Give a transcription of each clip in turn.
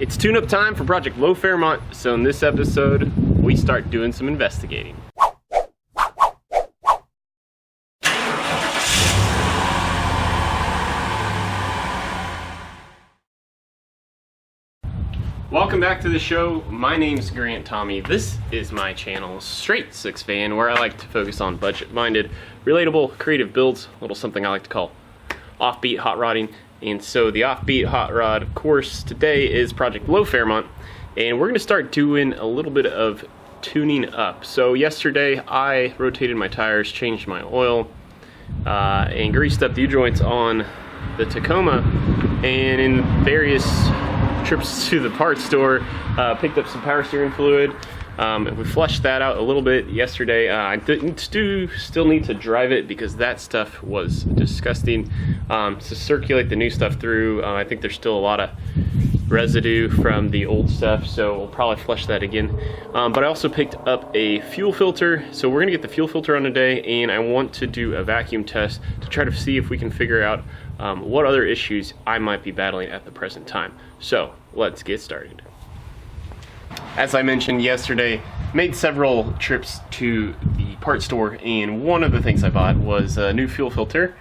It's tune-up time for Project Low Fairmont, so in this episode, we start doing some investigating. Welcome back to the show. My name's Grant Tommy. This is my channel, Straight Six Fan, where I like to focus on budget-minded, relatable, creative builds, a little something I like to call offbeat hot rodding. And so the offbeat hot rod course today is Project Low Fairmont, and we're going to start doing a little bit of tuning up. So yesterday I rotated my tires, changed my oil, and greased up the U-joints on the Tacoma, and in various trips to the parts store, picked up some power steering fluid. We flushed that out a little bit yesterday. I do still need to drive it because that stuff was disgusting. To circulate the new stuff through, I think there's still a lot of residue from the old stuff, so we'll probably flush that again. But I also picked up a fuel filter, so we're gonna get the fuel filter on today, and I want to do a vacuum test to try to see if we can figure out what other issues I might be battling at the present time. So let's get started. As I mentioned yesterday, made several trips to the parts store, and one of the things I bought was a new fuel filter.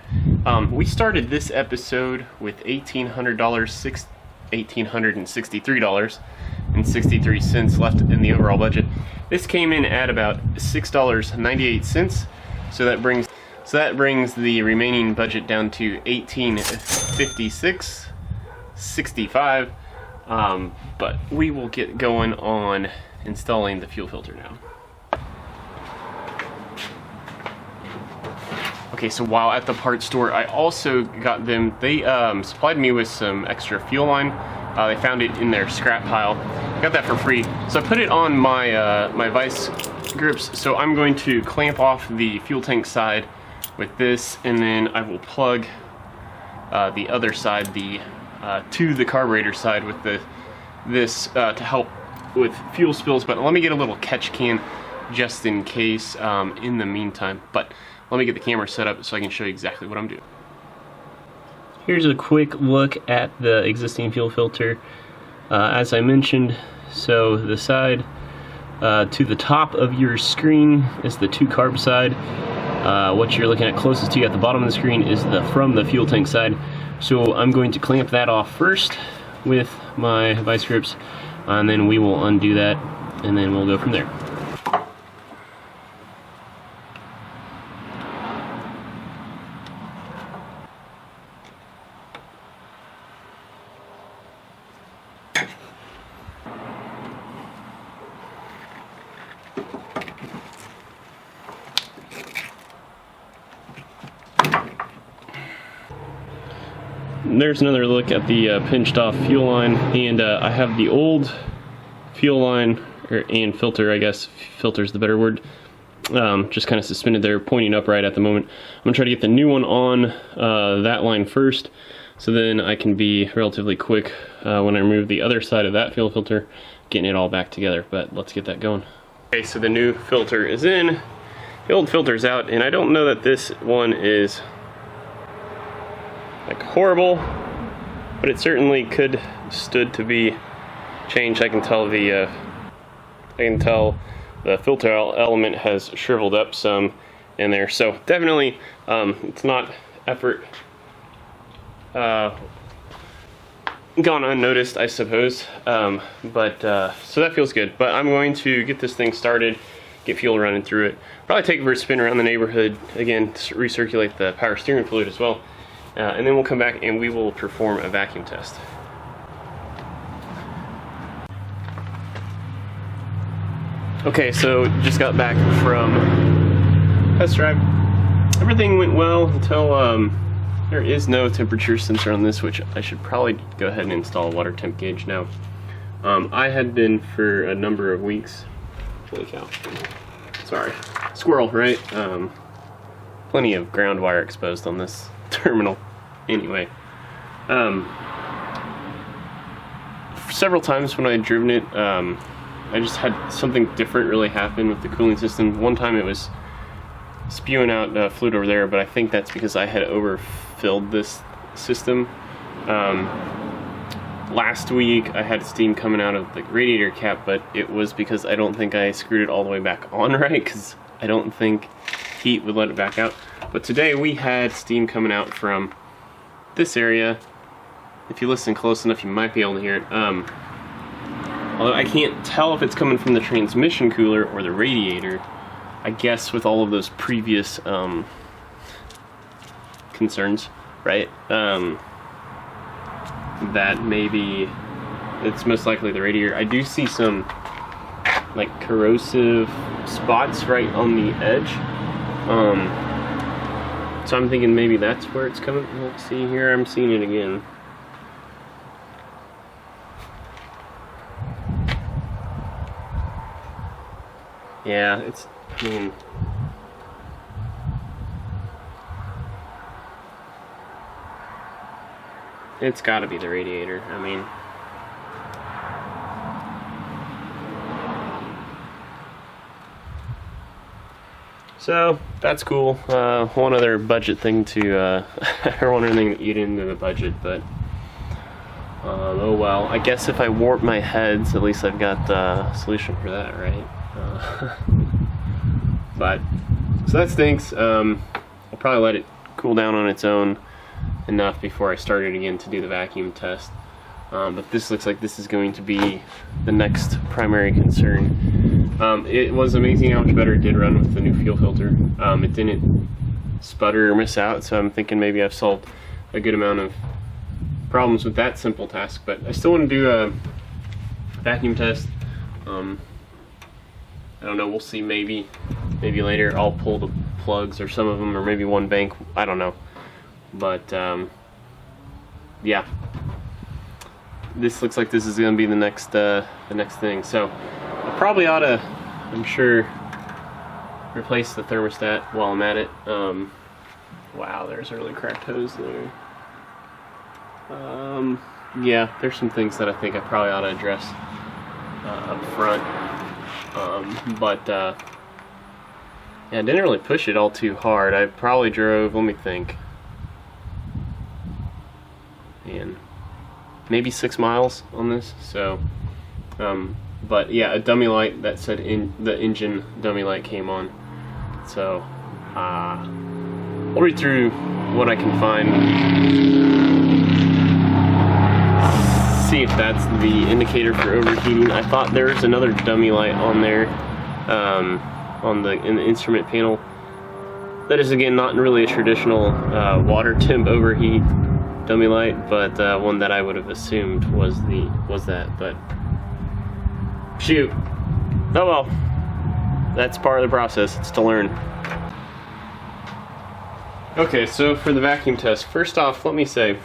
We started this episode with $1,863.63 left in the overall budget. This came in at about $6.98, so that brings the remaining budget down to $1856.65. But we will get going on installing the fuel filter now. Okay, so while at the parts store, I also got them, they supplied me with some extra fuel line. They found it in their scrap pile. Got that for free. So I put it on my, my vice grips. So I'm going to clamp off the fuel tank side with this, and then I will plug the other side, to the carburetor side with this to help with fuel spills. But let me get a little catch can just in case in the meantime. But let me get the camera set up so I can show you exactly what I'm doing. Here's a quick look at the existing fuel filter. As I mentioned, so the side to the top of your screen is the to carb side. What you're looking at closest to you at the bottom of the screen is from the fuel tank side. So I'm going to clamp that off first with my vice grips, and then we will undo that, and then we'll go from there. There's another look at the pinched off fuel line, and I have the old fuel line, and filter, I guess, filter's the better word, just kind of suspended there, pointing upright at the moment. I'm going to try to get the new one on that line first, so then I can be relatively quick when I remove the other side of that fuel filter, getting it all back together. But let's get that going. Okay, so the new filter is in, the old filter's out, and I don't know that this one is like horrible, but it certainly could stood to be changed. I can tell the filter element has shriveled up some in there, so definitely it's not effort gone unnoticed, I suppose. So that feels good. But I'm going to get this thing started, get fuel running through it, probably take it for a spin around the neighborhood again to recirculate the power steering fluid as well. And then we'll come back and we will perform a vacuum test. Okay, so just got back from test drive. Everything went well until there is no temperature sensor on this, which I should probably go ahead and install a water temp gauge now. I had been for a number of weeks. Holy cow. Sorry. Squirrel, right? Plenty of ground wire exposed on this terminal. Anyway, several times when I had driven it, I just had something different really happen with the cooling system. One time it was spewing out fluid over there, but I think that's because I had overfilled this system. last week I had steam coming out of the radiator cap, but it was because I don't think I screwed it all the way back on right, because I don't think heat would let it back out. But today we had steam coming out from this area. If you listen close enough, you might be able to hear it. Although I can't tell if it's coming from the transmission cooler or the radiator. I guess with all of those previous concerns, right? That maybe it's most likely the radiator. I do see some like corrosive spots right on the edge. So I'm thinking maybe that's where it's coming. Let's see here, I'm seeing it again. Yeah, it's, I mean, it's gotta be the radiator. I mean, so that's cool. One other budget thing to, or one other thing that you didn't into the budget, but oh well. I guess if I warp my heads, at least I've got a solution for that, right? But so that stinks. I'll probably let it cool down on its own enough before I start it again to do the vacuum test. But this looks like this is going to be the next primary concern. It was amazing how much better it did run with the new fuel filter. It didn't sputter or miss out, so I'm thinking maybe I've solved a good amount of problems with that simple task. But I still want to do a vacuum test. I don't know, we'll see. Maybe later I'll pull the plugs or some of them, or maybe one bank, I don't know. But yeah, this looks like this is going to be the next thing. So I probably ought to, I'm sure, replace the thermostat while I'm at it. Wow, there's a really cracked hose there. Yeah, there's some things that I think I probably ought to address up front. Yeah, I didn't really push it all too hard. I probably drove, let me think, man, maybe 6 miles on this. So, but yeah, a dummy light that said the engine dummy light came on. So, I'll read through what I can find, see if that's the indicator for overheating. I thought there was another dummy light on there, in the instrument panel. That is, again, not really a traditional water temp overheat dummy light, but one that I would have assumed was that. But shoot, oh well, that's part of the process. It's to learn. Okay, so for the vacuum test, first off, let me say,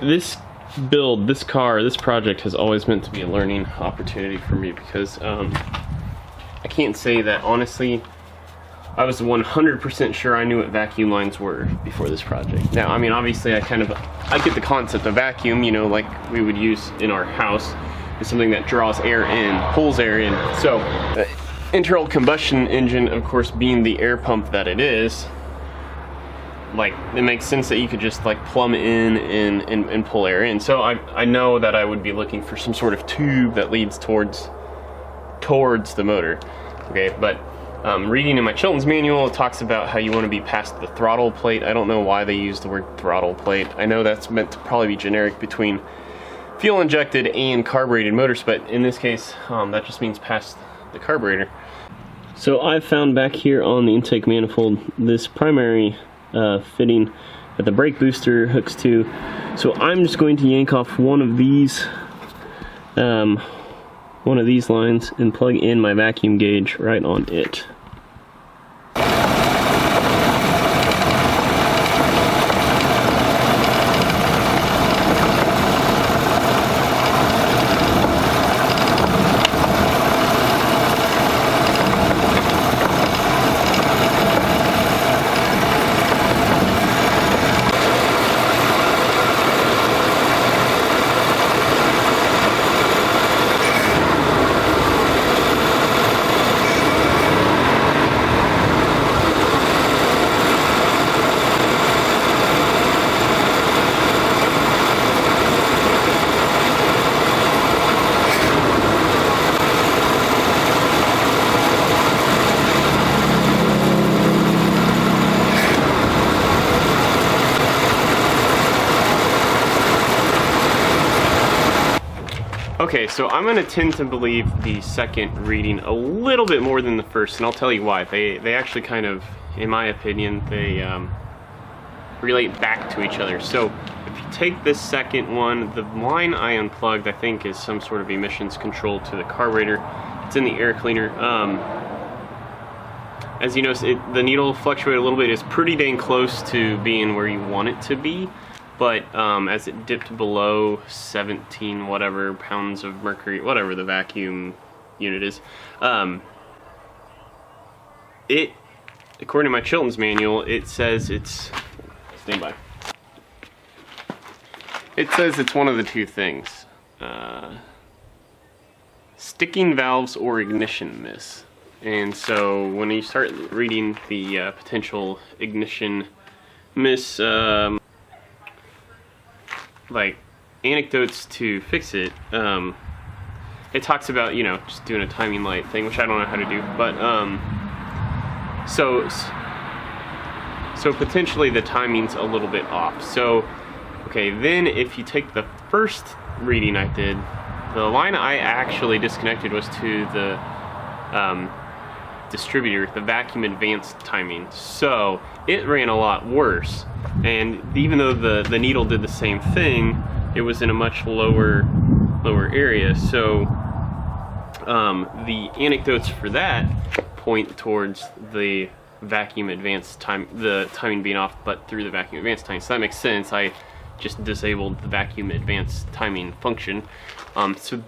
this build, this car, this project has always meant to be a learning opportunity for me, because I can't say that honestly I was 100% sure I knew what vacuum lines were before this project. Now, I mean, obviously I get the concept of vacuum, you know, like we would use in our house. It's something that draws air in, pulls air in. So internal combustion engine, of course, being the air pump that it is, like, it makes sense that you could just like plumb in and pull air in. So I know that I would be looking for some sort of tube that leads towards the motor. Okay, but reading in my Chilton's manual, it talks about how you want to be past the throttle plate. I don't know why they use the word throttle plate. I know that's meant to probably be generic between fuel injected and carbureted motors, but in this case, that just means past the carburetor. So I've found back here on the intake manifold this primary fitting that the brake booster hooks to. So I'm just going to yank off one of these lines and plug in my vacuum gauge right on it. Okay, so I'm going to tend to believe the second reading a little bit more than the first, and I'll tell you why. They actually kind of, in my opinion, they relate back to each other. So if you take this second one, the line I unplugged, I think, is some sort of emissions control to the carburetor. It's in the air cleaner. As you notice, the needle fluctuated a little bit. It's pretty dang close to being where you want it to be, but as it dipped below 17 whatever pounds of mercury, whatever the vacuum unit is, it, according to my Chilton's manual, it says it's, stand by, it says it's one of the two things, sticking valves or ignition miss. And so when you start reading the potential ignition miss like anecdotes to fix it, it talks about, you know, just doing a timing light thing, which I don't know how to do, but so potentially the timing's a little bit off. So okay, then if you take the first reading I did, the line I actually disconnected was to the distributor, the vacuum advanced timing, so it ran a lot worse. And even though the needle did the same thing, it was in a much lower area. So the anecdotes for that point towards the vacuum advanced time, the timing being off, but through the vacuum advanced timing. So that makes sense. I just disabled the vacuum advanced timing function. So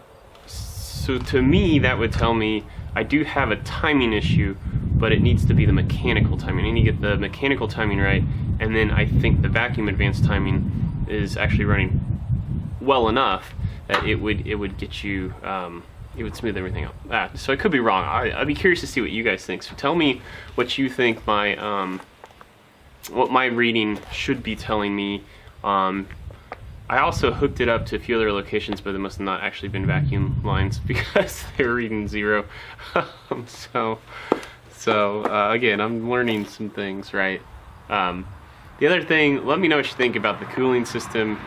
to me, that would tell me I do have a timing issue, but it needs to be the mechanical timing. I need to get the mechanical timing right, and then I think the vacuum advanced timing is actually running well enough that it would get you, it would smooth everything out. So I could be wrong. I'd be curious to see what you guys think. So tell me what you think my what my reading should be telling me. I also hooked it up to a few other locations, but they must have not actually been vacuum lines because they were reading 0. Again, I'm learning some things, right? The other thing, let me know what you think about the cooling system.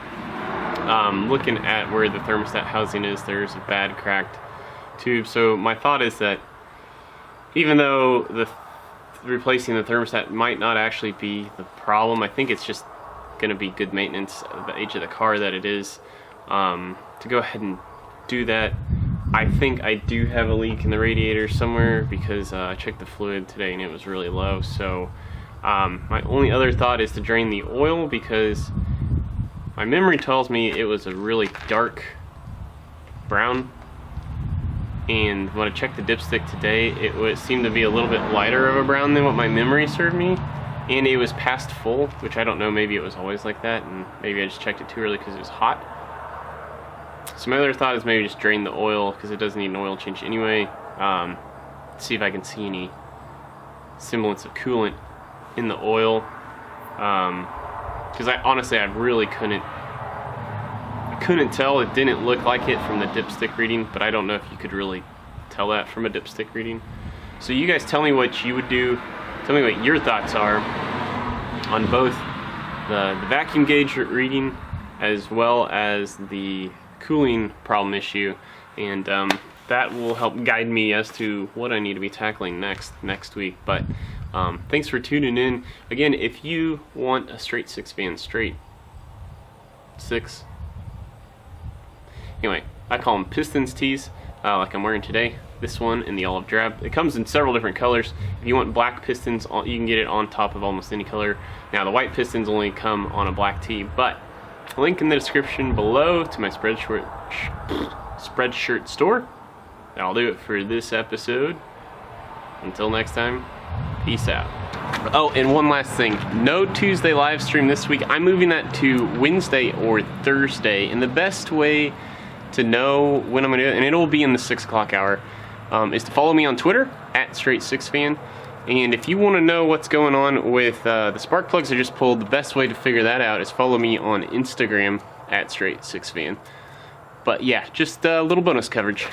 Looking at where the thermostat housing is, there's a bad cracked tube. So my thought is that even though replacing the thermostat might not actually be the problem, I think it's just going to be good maintenance of the age of the car that it is, to go ahead and do that. I think I do have a leak in the radiator somewhere because I checked the fluid today and it was really low. So my only other thought is to drain the oil, because my memory tells me it was a really dark brown, and when I checked the dipstick today, it seemed to be a little bit lighter of a brown than what my memory served me. And it was past full, which I don't know, maybe it was always like that, and maybe I just checked it too early because it was hot. So my other thought is maybe just drain the oil, because it does need an oil change anyway. See if I can see any semblance of coolant in the oil. Because I really couldn't tell. It didn't look like it from the dipstick reading, but I don't know if you could really tell that from a dipstick reading. So you guys tell me what you would do. Tell me what your thoughts are on both the vacuum gauge reading as well as the cooling problem issue, and that will help guide me as to what I need to be tackling next week. But thanks for tuning in. Again, if you want a straight 6-fan, straight 6, anyway, I call them Pistons tees, like I'm wearing today. This one in the olive drab. It comes in several different colors. If you want black pistons, you can get it on top of almost any color. Now the white pistons only come on a black tee, but link in the description below to my Spreadshirt store. That'll do it for this episode. Until next time, peace out. Oh, and one last thing. No Tuesday live stream this week. I'm moving that to Wednesday or Thursday, and the best way to know when I'm going to do it, and it'll be in the 6 o'clock hour, is to follow me on Twitter, @Straight6Fan. And if you want to know what's going on with the spark plugs I just pulled, the best way to figure that out is follow me on Instagram, @Straight6Fan. But yeah, just a little bonus coverage.